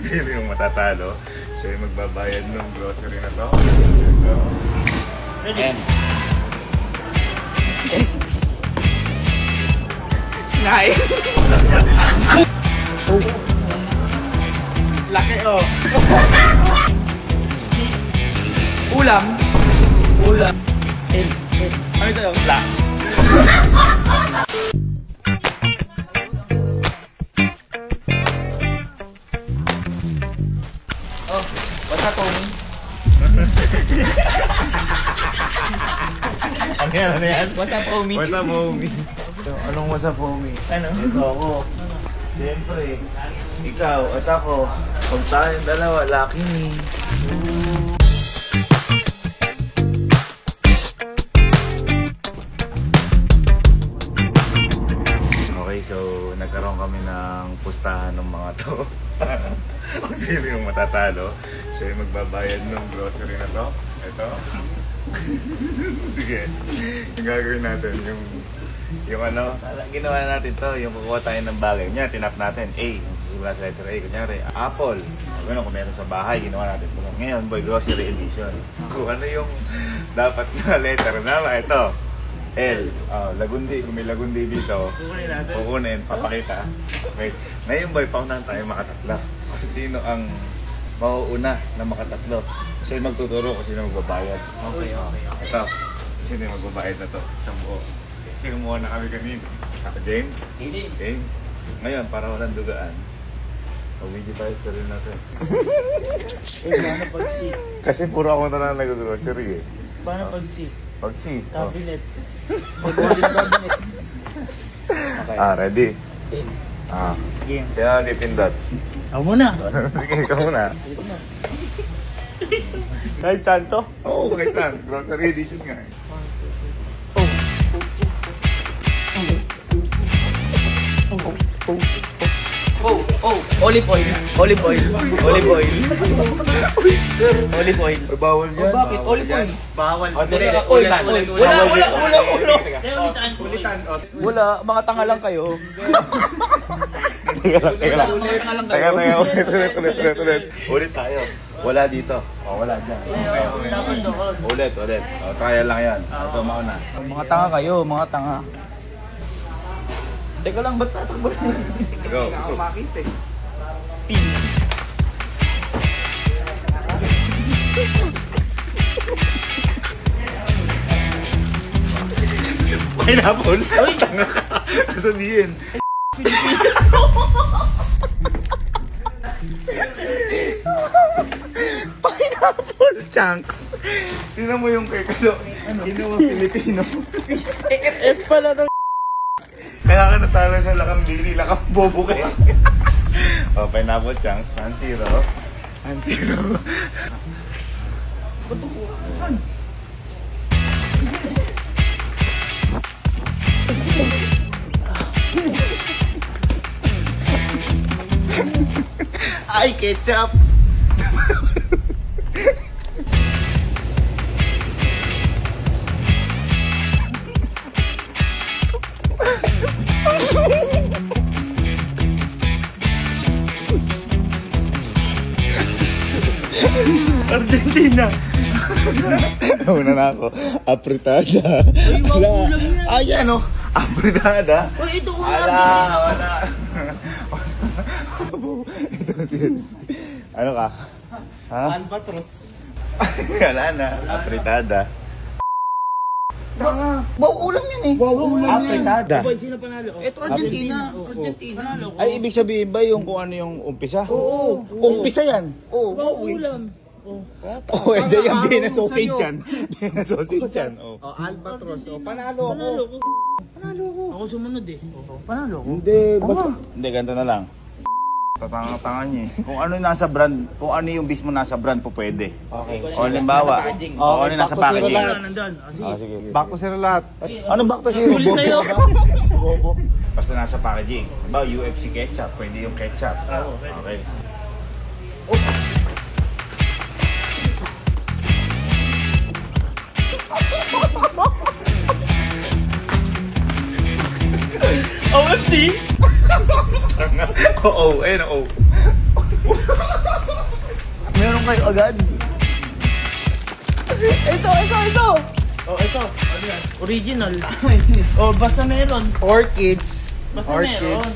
sino yung matatalo. Siya yung magbabayad ng grocery na to. Ready? Yes. Sinay. Oh. Laki oh. Ulam. Ulam. Ano sa'yo? La. Oh, what's up, homie? Ano yan? Ano yan? What's up, homie? What's up, homie? Anong what's up, homie? Ano? Ito ako. Siyempre, ikaw at ako. Pag tayong dalawa, lucky me. Okay, so nagkaroon kami ng pustahan ng mga to. Kung sino yung matatalo, siya yung magbabayad ng grocery na to. Ito. Sige, yung gagawin natin, yung ano, ginawa natin to, yung kukuha tayo ng bagay. Kunyari, tinap natin A, simula sa letter A. Kunyari, apple. Ano, kung meron sa bahay, ginawa natin po. Ngayon, boy, grocery edition. Kung ano yung dapat na letter na, ito. L. Lagundi. Kung may lagundi dito, kukunin, papakita. Wait. Ngayon, boy, paunahan tayo makatatlo. Kung sino ang mauuna na makatatlo. Siya yung magtuturo kung sino magbabayad. Okay. Ito. Sino yung magbabayad na to? Isang buo. Sinuha na kami kanina. James? James? Ngayon, para walang dugaan, pag-video tayo sa rin natin. Paano pag-C? Kasi puro ako na lang nag-grocery eh. Paano pag-C? Pag-C. Cabinet. Pag-wall cabinet. Okay. Ready? Game. Kaya lipindot. Ako muna. Sige, ikaw muna. Kahit santo? Oo, kahit saan. Grocery edition nga eh. Olive oil. Olive oil. Olive oil. Olive oil. Bawal yan. Bakit? Olive oil. Bawal. Ulitan. Wala, mga tanga lang kayo. Teka, ulit. Ulit tayo. Wala dito. Wala dyan. Ulit. Trial lang yan. Ito mauna. Mga tanga kayo, mga tanga. Teka lang, ba't tatakbo na? Go. Pin. Pineapple? Uy! Tanga ka. Sabihin. Pineapple chunks. Tingnan mo yung kay Kalo. Ginawa Pilipino. F pala to. Kaya ka natalo sa lakang bili, lakang bobo kayo. Pineapple chunks. 1-0. 1-0. Patukuhan. Ay, ketchup! Argentina. Una na ako. Apritada. Ay, wala. Ayan o. Apritada. Uy, ito ko Wala. Ito si ano ka? Ha? Albatros. Wala na. Apritada. Wow, ulam yan eh. Wow, ulam Apritada. yan. Sino panalo? Ito, Argentina. Argentina. Ay, ibig sabihin ba yung kung ano yung umpisa? Oo. Umpisa yan? Oo. Wow, ulam. Oh, hindi yung Vienna sausage yan. Vienna sausage yan. Oh. Albatros. Panalo ako. Panalo ako. Ako sumunod eh. Panalo ako. Hindi, basta. Hindi, ganito na lang. Tatanga-tanga niya eh. Kung ano yung nasa brand, kung ano yung mismo nasa brand po pwede. Okay. O halimbawa, o ano yung nasa packaging. Sige. Back to zero lahat. Anong back to zero? Huli sa'yo. Bobo. Basta nasa packaging. Halimbawa, UFC ketchup. Pwede yung ketchup. Okay. OMC? Oo, ayun, oo. kayo agad. Ito! Oh, ito. Original. Oh, basta meron. Orchids. Basta meron.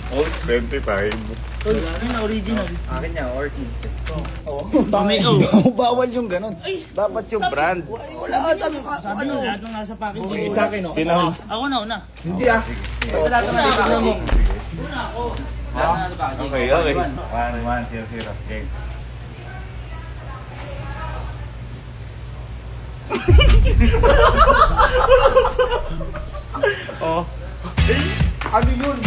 Oh, 25. Uy, ano na original? Akin niya, orchids. Dami, oh. Bawal yung ganun. Dapat yung brand. Wala ka, Sabi mo, lahat ng nasa packaging. Sa akin, no? Sino? Ako na, una. Hindi ah. Lahat ng nasa packaging. Una ako. Okay. 1-1-0-0. Okay. Oh. Ano yun?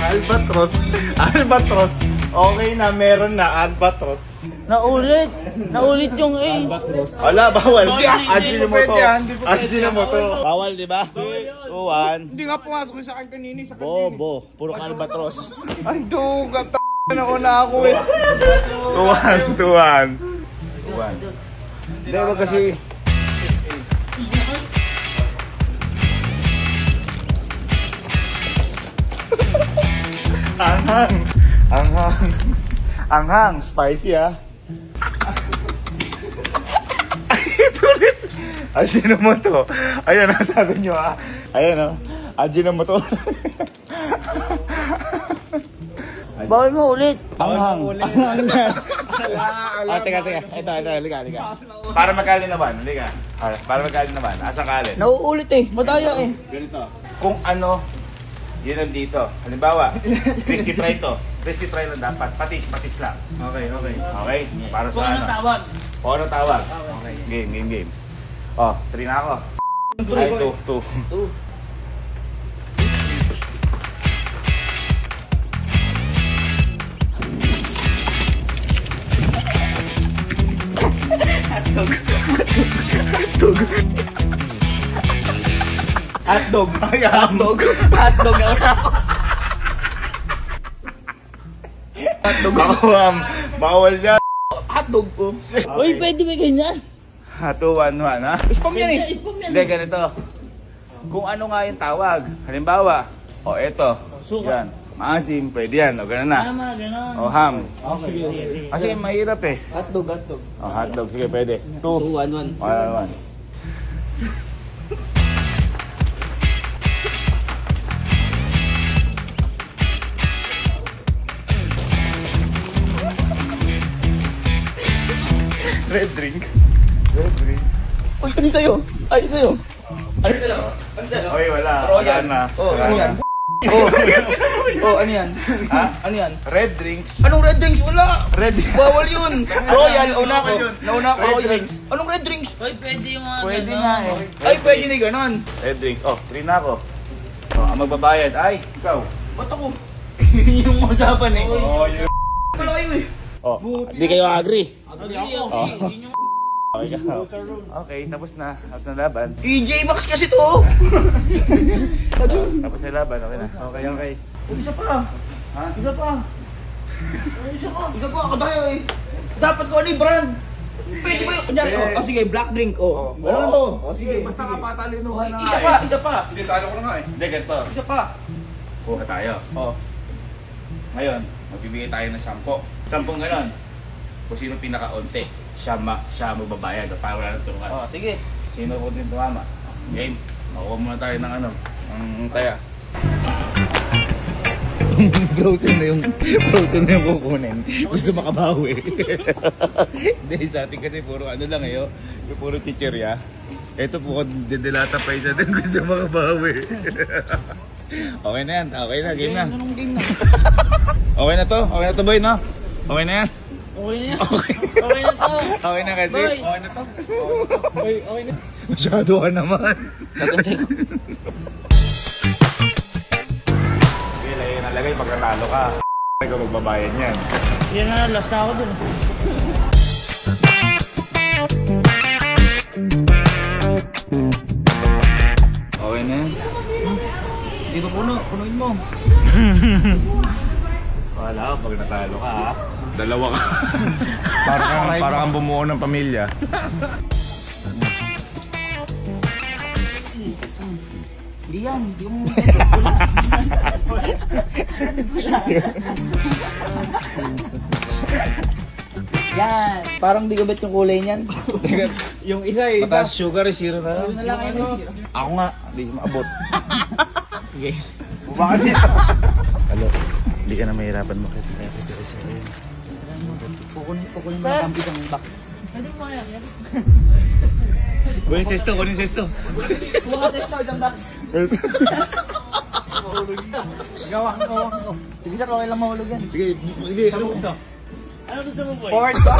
Albatros. Okay na, meron na Albatros. Naulit yung A. Wala, bawal. Hindi, Ajino mo to. hindi po pwede Ajino mo to. Bawal, di ba? 2-1. Hindi nga pumasok yung sa akin kanina. Bobo. Puro Albatros. Ay, dugat. Nauna ako eh. 2-1. Hindi, wag kasi. Anghang. Spicy ah. Tulit. Ajino mo to. Ayan, nasabi nyo ah. Ayan oh. Ajino mo to. Bawal mo ulit. Anghang yan. Teka. Ito, liga. Para magkalinawan, liga. Para magkalinawan. Asang kalin? Nauulit eh. Madaya eh. Ganito. Kung ano, yun ang dito. Halimbawa, crispy fry to. Crispy fry lang dapat. Patis lang. Okay. Okay? Para Kung sa ano ano? tawag? Kung ano tawag? Okay. Game. Oh, 3 na ako. Ay, 2. Hotdog. Hotdog. Hotdog na una ako. Hotdog. Bawal yan. Hotdog po. Uy, pwede ba ganyan? 2-1 ha? Spam yan eh. Spam yan. Hindi, ganito. Kung ano nga yung tawag. Halimbawa, eto. Suka. Yan. Maasim, pwede yan. O, ganun na. Tama, ganon. O, ham. Sige. Kasi mahirap eh. Hotdog. O, hotdog. Sige, pwede. 2. 2-1-1. 1-1. Red drinks. Uy, ano sa'yo? Ano sa'yo? Oy, wala. Wala na. Oh, Wala ano na. yan? Oh, ano yan? Ha? Ano yan? Red drinks. Anong red drinks? Wala! Red Bawal yun! Royal, nauna ko. Nauna ko, Red Royal. drinks. Anong red drinks? Uy, pwede yung mga Pwede ganon. nga eh. Ay, pwede na ganon. Red drinks. Oh, 3 na ako. Oh, ang magbabayad. Ay, ikaw. Ba't ako? Yung usapan eh. Oh, yun. Wala kayo eh. Oh, di kayo agree. Agree ako. Oh. Yun yung Okay, ikaw. Okay, tapos na. Tapos na laban. EJ Max kasi to. Tapos na laban. Okay na. Okay. Isa pa. Ha? Isa pa. Isa pa, kadaya eh. Dapat ko ano yung brand. Pwede ba yun? Kunyari, Pwede. sige, black drink, oh. Ganun to. Sige, Basta kapatalinuhan na Isa pa. Hindi, talo ko na nga eh. Hindi, ganito. Isa pa. Kuha tayo. Oh. Ngayon, magbibigay tayo ng 10. 10 ganon. Kung sino pinaka-unti, siya magbabayad. Para wala nang tulungan. Oh, sige. Sino ko din tumama? Game. Makuha muna tayo ng ng taya. Frozen na yung kukunin. Gusto makabawi. Hindi, sa atin kasi puro ano lang eh. Yung puro chichirya. Ito po kung didelata pa isa din gusto makabawi. Okay na yan. Okay na. Game na. Anong game na? Okay na to. Okay na to boy, no? Okay na yan. Okay na. Okay na to. Okay na kasi. Boy. Okay na to. Boy, okay na. Masyado ka naman. Sige, nalagay pag natalo ka. Ikaw magbabayad niyan. Yan na, last na ako dun. Okay na yan. Hindi ko punuin mo. Wala ka pag natalo ka ha. Dalawa ka. Parang kang bumuo ng pamilya. yan. Hindi mo yan. Parang di gabit yung kulay niyan. Yung isa eh. Mataas sugar, zero na lang. Yun na lang yun. Ako nga, hindi maabot. Guys. Bumaka dito. Alo, hindi ka na mahirapan makita. Kukunin mo ang isang box. Kunin sesto, kunin sesto. Bukas na isang box. Gawa ko. Sige sir, okay lang mahulog yan. Sige, sige. Ano gusto? Ano gusto mo, boy? Forward ka.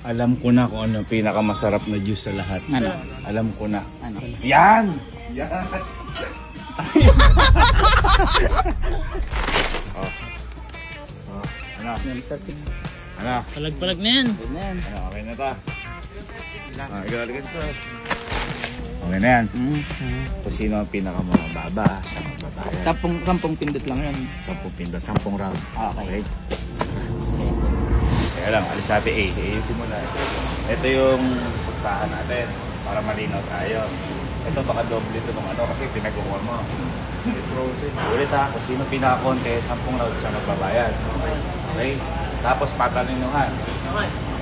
Alam ko na kung ano ang pinakamasarap na juice sa lahat. Ano? Alam ko na. Ano? Yan! Yan! Oh. Oh. Ano? Ano? Palag-palag na yan. Ganyan. Ano? Okay na ta? Ah, ikaw alikan to. Okay na yan. Kung sino ang pinakamababa sa magbabayan. Sampung pindot lang yan. 10 pindot, 10 round. Okay. Kaya lang, alis natin A. Ayusin mo na. Ito yung pustahan natin para malinaw tayo. Ito baka doble ito nung ano kasi pinag-uwan mo. Ulit ha, kung sino pinaka-konti, 10 round siya magbabayad. Okay? Tapos patalinuhan.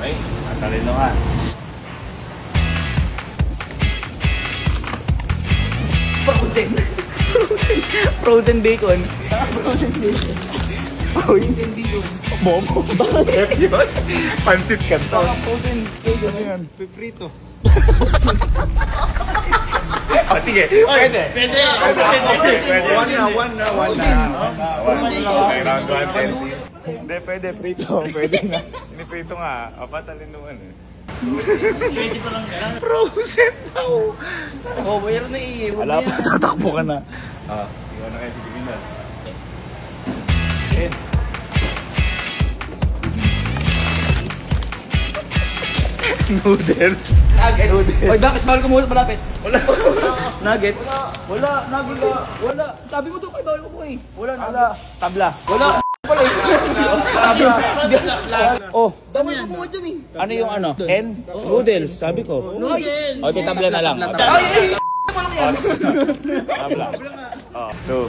Okay? Patalinuhan. Frozen bacon. Oh, hindi yun. Momo. Bakit yun? Pansit ka to. Frozen. Ano yan? Piprito. Oh, sige. Pwede. Pwede. Pwede. One na. Okay, round 1. Hindi, pwede. Prito. Pwede na. Hindi prito nga. Patalinuhan eh. Pwede pa lang ka. Frozen daw. Oh, mayroon na eh. Wala pa, tatakbo ka na. Ikaw na kayo si Pilipinas. Noodles. Nuggets. Oy, bakit bawal ka muna malapit? Wala. Nuggets. Wala. Nuggets. Wala. Sabi mo to kay bawal ko po eh. Wala. Tabla. Wala. Pala eh. Oh, Bawal ko po dyan eh. ano yung ano? N? Noodles, sabi ko. Noodles. O, tabla na lang. Ay, walang yan. Tabla. Oh, 2,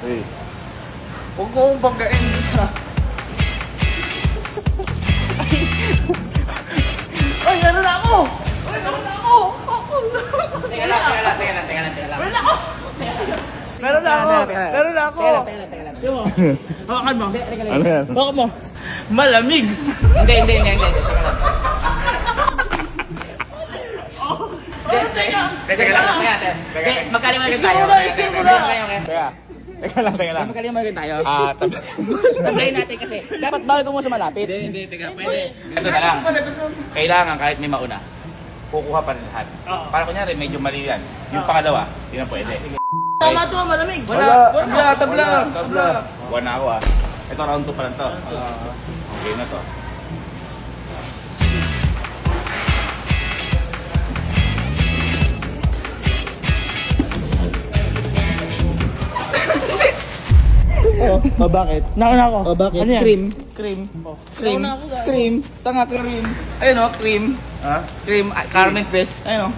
3. Huwag ko akong pagkain. Ay, meron na ako! Ay, meron na ako! Teka lang. Meron na ako! Meron na ako! Diba? Hawakan mo. Ano yan? Hawakan mo. Malamig. Hindi. Teka lang. Magkalimutan tayo. Teka lang. Magkalimutan tayo. Tabla. Tablayin natin kasi. Dapat bawal ko muna sa malapit. Hindi. Teka. Pwede. Ito na lang. Kailangan kahit may mauna, kukuha pa rin lahat. Para kunyari, medyo mali yan. Yung pangalawa, hindi na pwede. Tama to, malamig. Tabla. One na ako ah. Ito round 2 pa lang to. Okay na to. Bakit? Nauna ako. Bakit? Ano yan? Cream. Nauna ako, gago. Cream. Tanga, cream. Ayun o, cream. Ha? Cream. Carmen's Best. Ayun o.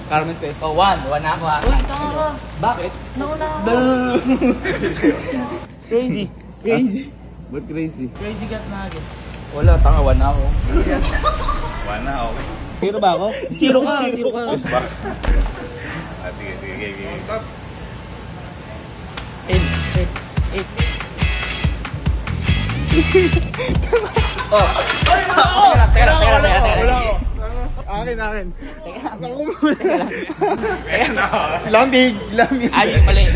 Carmen's Best. Oh, one na ako ha. Uy, tanga ka. Bakit? Nauna ako. Crazy. Ba't crazy? Crazy got nuggets. Wala, tanga, one na ako. One na, okay. Zero ba ako? Zero ka. Sige. Oh. Teka lang. Akin. Ayan ako. Lamig. Ay, mali.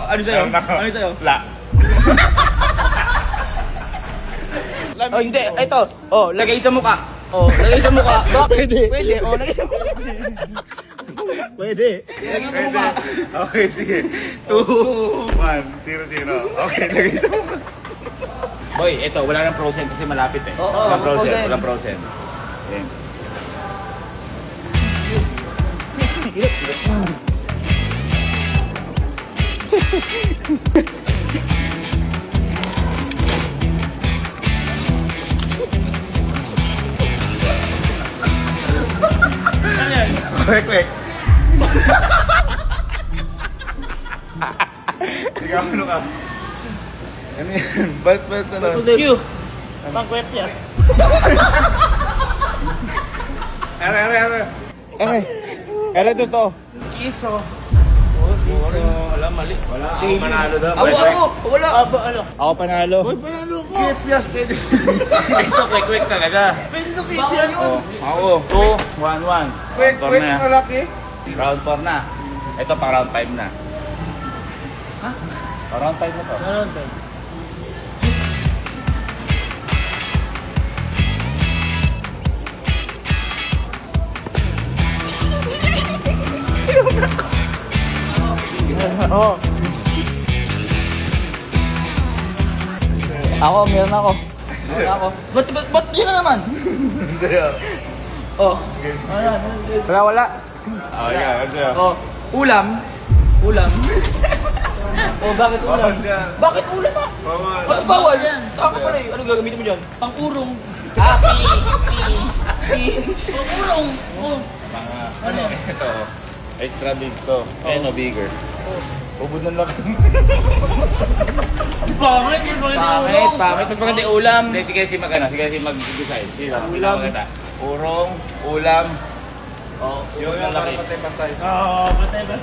Ano sa'yo? Ano sa'yo? La. Oh, hindi. Ito. Oh, lagay sa mukha. Oh, lagay sa mukha. Bakit? Pwede. Oh, lagay sa mukha. Pwede. Lagay sa mukha. Okay, sige. 2, 1, 0. Okay, lagay sa mukha. Boy, ito, wala nang frozen kasi malapit eh. Oo, Walang frozen. Ayan. Kwek-kwek. Ikaw, ano ka? Ano yan? Ba't ano? Q. Pang-kwepyas. Ere to. Kiso. Wala, mali. Wala, ako panalo daw. Wala. Ano? Ako panalo. Panalo ko. Kipyas, pwede. Ito, kwek-kwek talaga. Pwede to kipian yun. Ako. 2-1-1. Kwek-kwek malaki. Round 4 na. Ito pang round 5 na. Ha? Pang round 5 na to. Ano to? Ako, meron ako. Ba't yun na naman? Oh. Wala. Oh, yeah. Sa'yo. Oh. Ulam. Oh, bakit ulam? Bakit ulam ah? Ba't bawal yan? Taka pala eh. Ano gagamitin mo dyan? Pang-urong. Pang-urong. Oh. Ano? Ito. Extra big to. Ayun o, bigger. Ubod ng laki. Pangit yun. Pangit. Mas maganda yung ulam. Hindi, sige mag-decide. Sino? Ulam. Urong, ulam. Oh, Yung laki. Patay. Oo, patay ba?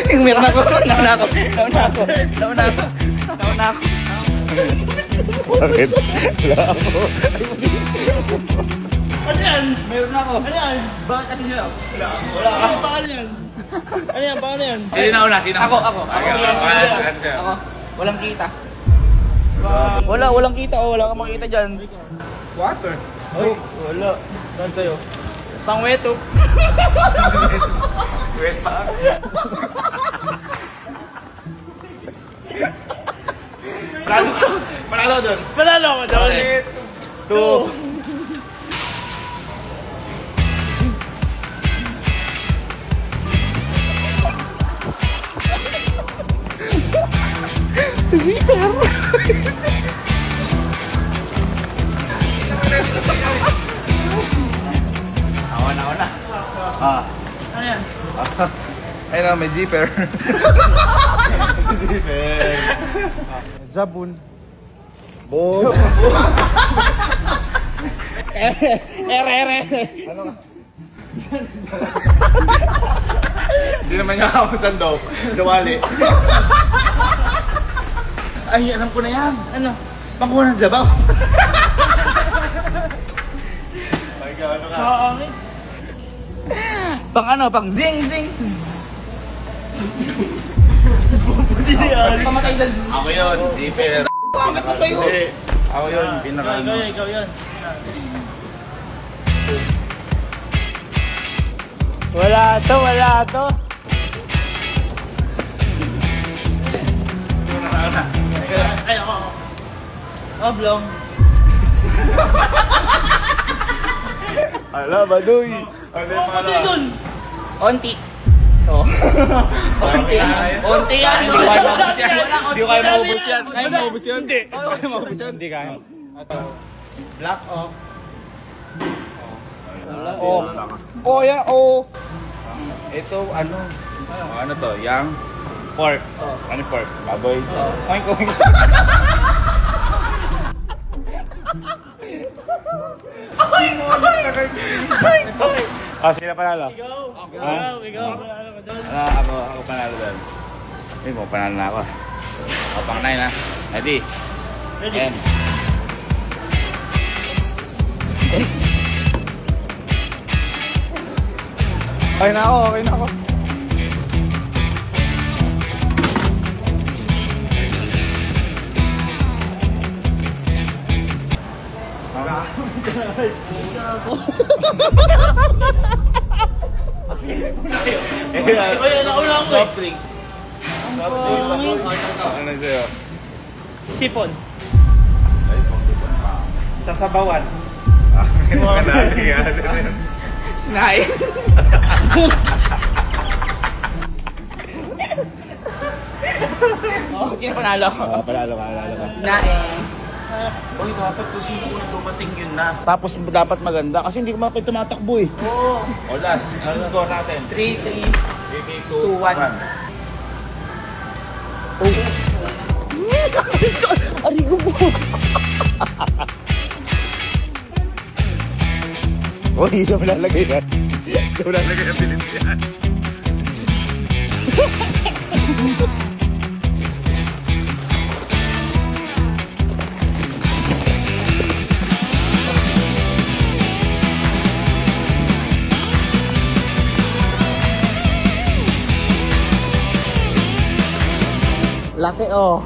Meron ako. Nauna ako. Bakit? Wala ako. Ano yan? Meron ako. Ano yan? Bakit kasi niya? Wala ka. Paano yan? Ano yan? Paano yan? Sino na una? Ako. Ako. Walang kita. Walang kita. Oh, wala kang makita dyan. Water. Ay, wala. Saan sa'yo? Pang-weto. Wait pa. Panalo doon. Panalo ko doon. 2. Ako na. Ano yan? Ayun na, may zipper. Zipper. Zabun. Boom. Ere. Ano ka? Hindi naman niya ako sandok. Zawali. Ay, alam ko na yan. Ano? Pangkuha ng sabaw. Ay, ano ka? Pangit. Pang zing. Pamatay sa zzz. Ako yun, zipper. Bakit ko sa'yo? Hindi. Ako yun, pinaka ano. Ikaw yan. Wala to. Ay, ako. Oblong. Ala, baduy. Ano yung Ano dun? Onti. Oh. Onti yan. Hindi ko kaya maubos yan. Kaya maubos yan? Hindi. Kaya maubos yan? Hindi kaya. Ito. Black off. Oh. Oh, yan. Oh. Ito, ano? Ano to? Yang pork. Ano yung pork? Baboy. Oink, oink. Ah, sila panalo. Ikaw. Panalo ka doon. Ako panalo doon. Eh, mo panalo na ako. Ako pang 9 ha. Ready? Ready? End. Okay na ako. Ay, nauna ako eh. Soft drinks. Ano sa'yo? Sipon. Ay, pang sipon pa. Sasabawan. Sinain. Sino panalo? Panalo ka. Naeng. Uy, dapat kung sino una dumating yun na. Tapos dapat maganda kasi hindi ko makita tumatakbo eh. Oo. O last, ano score natin? 3-3. 2-1. Arigo po. Uy, isa mo lalagay na. Isa mo lalagay na pinitiyan. Laki oh.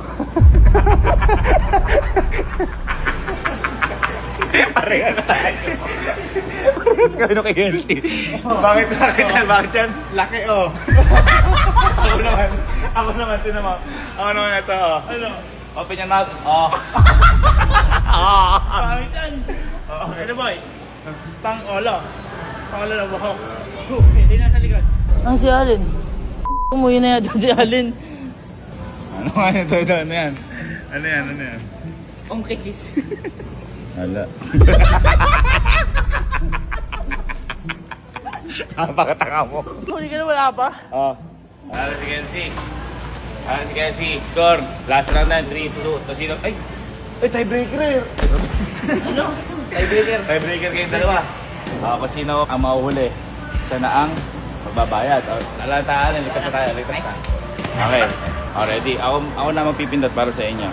Pareha na tayo. Parehas kami nung kay Elsie. Bakit yan? Laki oh. Ako naman, tinan mo. Ako naman ito oh. Ano? Open your mouth. Oh. Pangit yan. Ano boy? Pang-olo. Pang-olo na buhok. Hindi na sa likod. Ang si Alin. Umuwi na yata si Alin. Ano nga ito? Ano yan? Ano yan? Ang kikis. Hala. Napakatanga mo. Huli ka na wala pa? Oh. Ano si Kenzie? Score. Last round na, 3-2. Tapos sino? Ay, tiebreaker eh. Ano? Tiebreaker. Tiebreaker kayong dalawa. Kung sino ang mahuhuli, siya na ang magbabayad. Alataan, ligtas na tayo. Nice. Okay. Ready. Ako na magpipindot para sa inyo.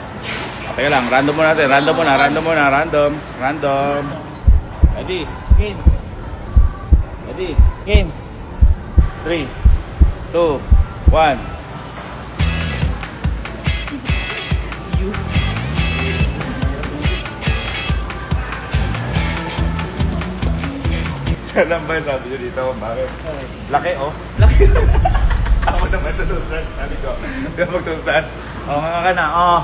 Teka lang, random muna natin. Random. Ready? Game. Ready? Game. 3, 2, 1. Saan ba yung sabi nyo dito? Bakit? Laki oh. Laki. Ako naman sa toothbrush. Sabi ko, hindi ako mag-toothbrush. Oo nga ka na. Oh.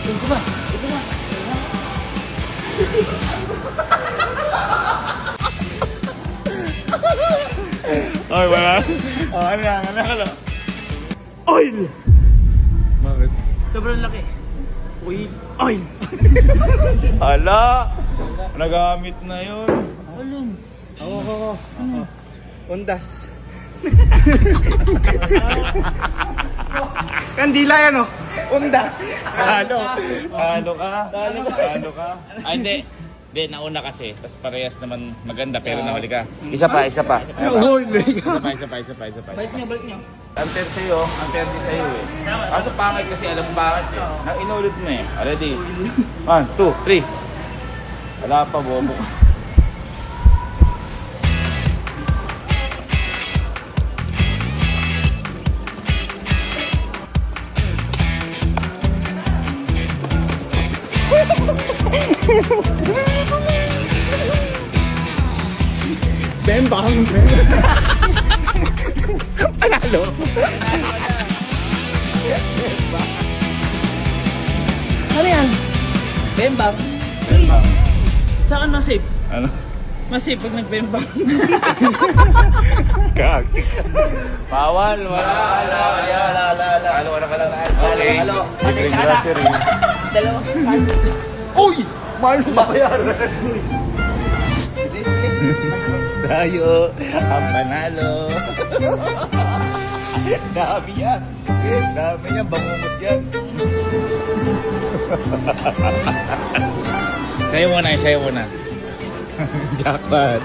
Ito ba? Oy, wala. Ano lang. Oil! Bakit? Sobrang laki. Oil! Ala! Nagamit na yun. Alin? Ako. Undas. Kandila yan oh. Undas. Talo ka. Ah, hindi. Hindi, nauna kasi. Tapos parehas naman maganda pero nahuli ka. Isa pa. Isa pa. Balik nyo. Unfair sa'yo, unfair din sa'yo eh. Kaso pangit kasi alam mo bakit eh. Inulit mo eh. Ready? 1, 2, 3. Wala pa, bobo. Bembang. Panalo. Ano yan? Bembang. Sa akin masip. Ano? Masip pag nagbembang. Kag. Bawal, wala. Halo ka lang. Okay. Libreng grocery. Dalawa. Uy! Mahal mo bayaran. Tayo ang panalo. Dami yan. Bangungot yan. Sayo muna. Jackpot.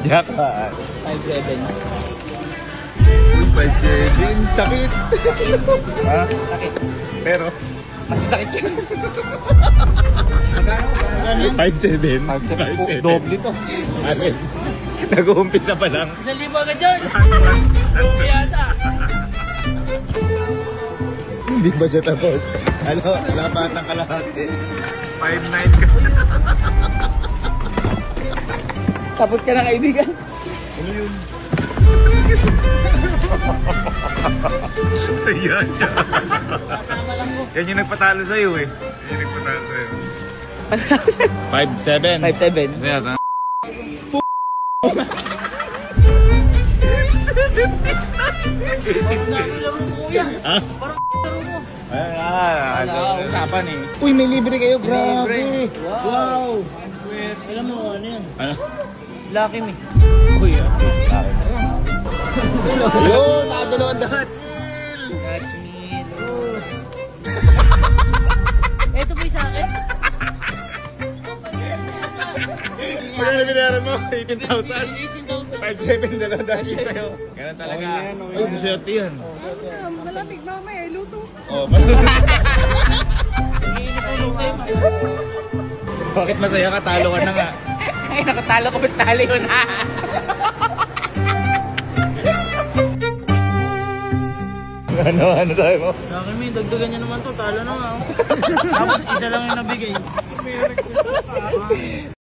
5-7. 5-7. Sakit. Ha? Sakit. Pero Mas masakit yun. 5-7. Doble to. Nag-uumpisa pa lang. 1,000 agad dyan. Yata. Hindi ba siya tapos? Ano? Lapat ng kalahati. 5-9 ka. Tapos ka na kaibigan. Ano yun? Ayan siya. Kasama lang mo. Yan yung nagpatalo sa'yo eh. Yan yung nagpatalo sa'yo. 5-7. 5-7. Kaya ta. Laro mo kuya. Ha? Parang laro mo. Ano usapan eh. Uy, may libre kayo. Grabe. Wow. Alam mo ano yan? Ano? Lucky me. Uy, bakit? Yun, nakadalawan dahas. Catch me. Ito po yung sa akin. Magkano binayaran mo? 18,000? 18,000. 5-7 dalawa dahil sa'yo. Ganun talaga. Uy, maswerte yan. Malamig mamaya, luto. Oh, Tulong sa'yo. bakit masaya ka? Talo ka na nga. Ay, nakatalo ko mas tali yun ha. Ano sabi mo? Sa akin may dagdagan niya naman to. Talo na nga. Tapos isa lang yung nabigay.